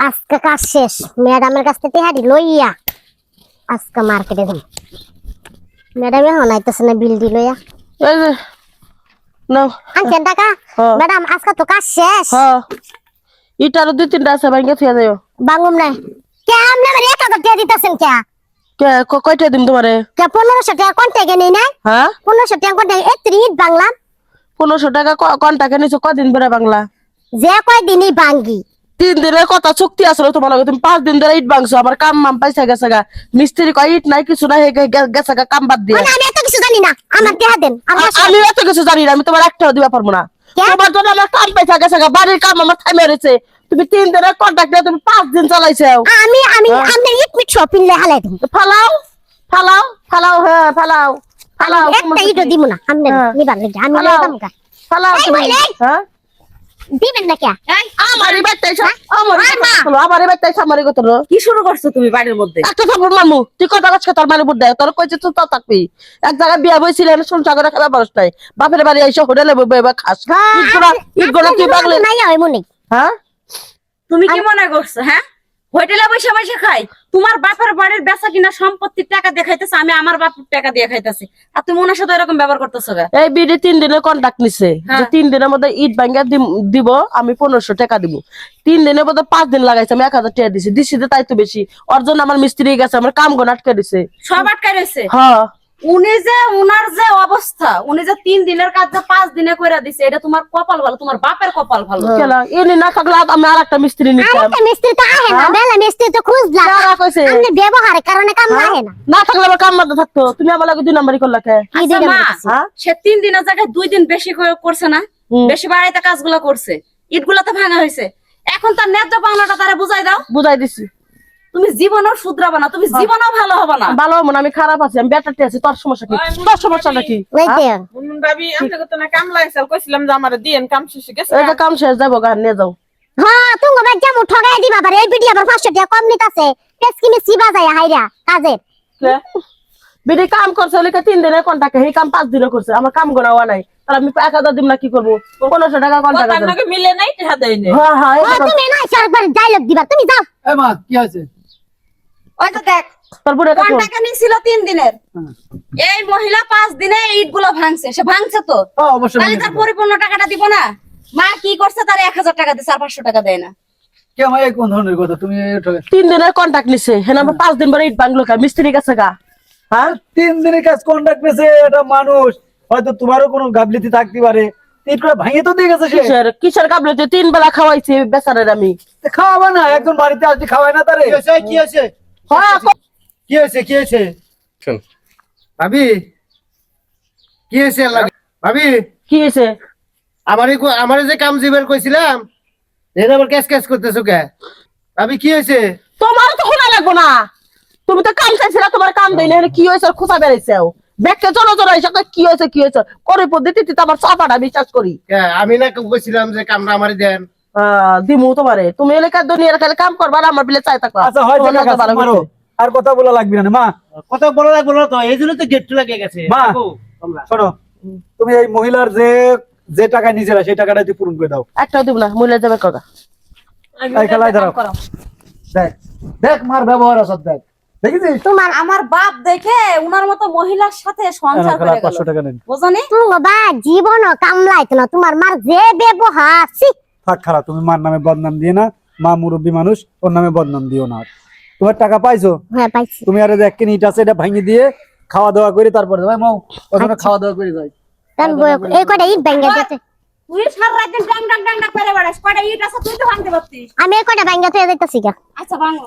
আজকে কাজ শেষ, ম্যাডামের কাছ থেকে হাড়ি লইয়া আজকে মার্কেটে যাম। ম্যাডাম এখন আইতেছে না, বিল দি লইয়া এই যে নাও। আনছেন টাকা? হ্যাঁ। ম্যাডাম আজকে তো কাজ শেষ। হ্যাঁ ইটারও 2-3টা আছে ভাঙ্গে থিয়া যাও। বাঙ্গুম নাই কে? আপনি আমার 1000 টাকা দিতেছেন কে? কে কয়টা দিম তোমারে? কে 1500 টাকা কোন টাকা নেই নাই? হ্যাঁ 1500 টাকা কোন টাকা? ইট বাংলা 1500 টাকা কোন টাকা নিছো? কদিন ধরে বাংলা? যে কয় দিনই বাঙ্গি 3 দিনের কথা চুক্তি আসলে তোমার লগে, তুমি 5 দিন ধরে ইট ভাঙছো। আমার কাম মাম পাইছা গেছে গা, মিস্ত্রি কয় ইট নাই কিছু নাই গেছে গা কাম বাদ দিয়ে। আমি এত কিছু জানি না, আমার টাকা দেন। আমি এত কিছু জানি না, আমি তোমার একটাও দিবা পারবো না। কে? তোমার জন্য আমার কাম পাইছা গেছে গা, বাড়ির কাম আমার থামে রয়েছে। তুমি 3 দিনের কন্ট্রাক্ট নিয়ে তুমি 5 দিন চালাইছো। আমি আপনি ইট মিট শপিং লে হালাই দিন। ফালাও ফালাও ফালাও, হ্যাঁ ফালাও ফালাও। একটা ইটও দিব না আপনি নিবার লাগি। আমি ফালাও লইতাম কা। ফালাও এই তুমি। বলে। হ্যাঁ দিবেন না কে? আমারই বাচ্চাইছো, আমারই বাচ্চাইছো, আমারই কত কি শুরু করছো তুমি বাড়ির মধ্যে? একটা থাপড় মারমু। তুই কথা কাজ তোর মানে বুঝ দেয়, তোর কইছে তুই তো থাকবি। এক জায়গায় বিয়া বইছিলেন, সংসার করে খাবার মানুষ নাই। বাপের বাড়ি আইসা হোটেলে বইবা খাস। ইট গোড়া তুই বাগলে। নাই হয় মনে। হ্যাঁ তুমি কি মনে করছো? হ্যাঁ, হোটেলে বসে বসে খাই। তোমার বাপের বাড়ির বেচা কিনা সম্পত্তির টাকা দিয়ে খাইতেছে, আমি আমার বাপের টাকা দিয়ে খাইতেছি। আর তুমি ওনার সাথে এরকম ব্যবহার করতেছো কেন? এই বিডি 3 দিনের কন্ট্রাক্ট নিছে, যে হ্যাঁ। 3 দিনের মধ্যে ইট ভাঙ্গা দিব, আমি 1500 টাকা দিব। 3 দিনের মধ্যে 5 দিন লাগাইছে, আমি 1000 টাকা দিছি। দিছি যে তাই তো বেশি। ওর জন্য আমার মিস্ত্রি গেছে, আমার কাম গন আটকে দিছে। সব আটকাই রয়েছে। হ্যাঁ উনার যে অবস্থা, উনি যে 3 দিনের কাজ যে 5 দিনে কইরা দিছে, এটা তোমার কপাল ভালো, তোমার বাপের কপাল ভালো। কেলা এনে না থাকলে আমি আর একটা মিস্ত্রি নিতাম। আরেকটা মিস্ত্রি তো আহে না, বেলা মিস্ত্রি তো খুঁজলা। কারা কইছে? আপনি ব্যবহারের কারণে কাম না আহে না। না থাকলে আমার কাম মারতে থাকতো। তুমি আমার লাগে 2 নাম্বারই করলা কে? কি আচ্ছা দিলাম মা, বলতেছি? হ্যাঁ সে 3 দিনের জায়গায় 2 দিন বেশি করছে না? বেশি বাড়াইতে কাজগুলো করছে, ইটগুলো তো ভাঙা হয়েছে। এখন তার ন্যায্য পাওনাটা তারা বুঝাই দাও। বুঝাই দিছি। তুমি জীবনও শুধরাবা না, তুমি জীবনও ভালো হবে না। ভালো মনে আমি খারাপ আছি, আমি বেটারতে আছি। তোর সমস্যা কি? তোর সমস্যাটা কি? ওই যে মুনমুন ভাবি আপনাকে তো না কাম লাগাইছাল, কইছিলাম যে আমারে দিয়েন, কাম শেষে গেছে। এই যে কাম শেষ, যাবো গা নিয়ে যাও। হ্যাঁ তুমি বাদ যামু ঠগাই দিবা পারে। এই ভিডিও আবার 500 টাকা কম নিতাছে। পেস কিনে সিবা যায় হাইরা কাজের। বিডি কাম করছে লিখে 3 দিনের কন্ট্রাক্ট, এই কাম 5 দিনে করছে। আমার কাম গোনাওয়া নাই, তাহলে আমি 1000 দিম না কি করবো? 1500 টাকা কন্ট্রাক্ট আছে। আপনাকে মিলে নাই টাকা দেই না। হ্যাঁ হ্যাঁ ও তুমি না একবার ডায়লগ দিবা, তুমি যাও। এ মা কি আছে? ওই তো দেখ, তোর বুড়ে কোন টাকা নিছিল 3 দিনের, এই মহিলা 5 দিনে ইটগুলো ভাঙছে। সে ভাঙছে তো, অবশ্যই তাহলে তার পরিপূর্ণ টাকাটা দিব না? মা কি করছে, তার 1000 টাকা দিছে, আর 500 টাকা দেয় না। কে মা, এই কোন ধরনের কথা তুমি? 3 দিনের কন্ট্রাক্ট নিছে, হ্যাঁ আমার 5 দিন পরে ইট ভাঙলো কা, মিস্ত্রি গেছে গা। হ্যাঁ 3 দিনের কাজ কন্ট্রাক্ট পেয়েছে, এটা মানুষ। হয়তো তোমারও কোনো গাবলিতি থাকতে পারে। ইট করে ভাঙিয়ে তো দিয়ে গেছে সে। কিসের কাবলেতে 3 বেলা খাওয়াইছি বেচারের আমি। খাওয়াবা না, একজন বাড়িতে আসলে খাওয়ায় না তারে? কি হয়েছে? হ্যাঁ কি হয়েছে? কি হয়েছে ভাবি? কি হয়েছে ভাবি? কি হয়েছে? আমারে যে কাম জিবের কইছিলাম, এটা আবার ক্যাশ ক্যাশ করতেছো কে? ভাবি কি হয়েছে? তোমার তো খোলা লাগবো না, তুমি তো কাম চাইছিলা, তোমার কাম দেই না। কি হয়েছে? খোঁচা বেড়াইছেও ব্যাগকে জড়ো জড়ো এসে কি হয়েছে কি হয়েছে করে পদ্ধতিতে তো আমার চাপাটা বিশ্বাস করি। আমি না কইছিলাম যে কামটা আমারই দেন। দিমু তোমারে, তুমি এলাকার দুনিয়ার খালি কাম করবা আর আমার বিলে চাই থাকবা। আচ্ছা হয় ঠিক আছে, মারো। আর কথা বলা লাগবে না মা, কথা বলা লাগবে না তো, এই জন্য তো গেট লাগিয়ে গেছে। মা শোনো, তুমি এই মহিলার যে টাকা নিজেরা সেই টাকাটা তুই পূরণ করে দাও। একটাও দিব না, মহিলা যাবে কগা। এই খেলায় দাঁড়াও। দেখ দেখ মার ব্যবহার আসত, দেখ দেখেছিস? তোমার আমার বাপ দেখে উনার মতো মহিলার সাথে সংসার করে গেল, 500 টাকা নেন। বুঝনি? তুমি বা জীবন কামলাইতো না, তোমার মার যে ব্যবহার। থাক খারাপ, তুমি মার নামে বদনাম দিয়ে না। মা মুরব্বী মানুষ, ওর নামে বদনাম দিও না। তোমার টাকা পাইছো? হ্যাঁ পাইছি। তুমি আর এক ইট আছে, এটা ভাঙিয়ে দিয়ে খাওয়া দাওয়া করে তারপরে ভাই মাও ওখানে খাওয়া দাওয়া করে যাই। এই কটা ইট ভাঙ্গা দিতে। তুই সারা রাত দিন ডাং ডাং ডাং ডাং করে বেড়াস, কয়টা ইট আছে তুই তো ভাঙতে পারতিস। আমি এই কটা ভাঙ্গা থেকে যাইতাছি গা। আচ্ছা ভাঙো।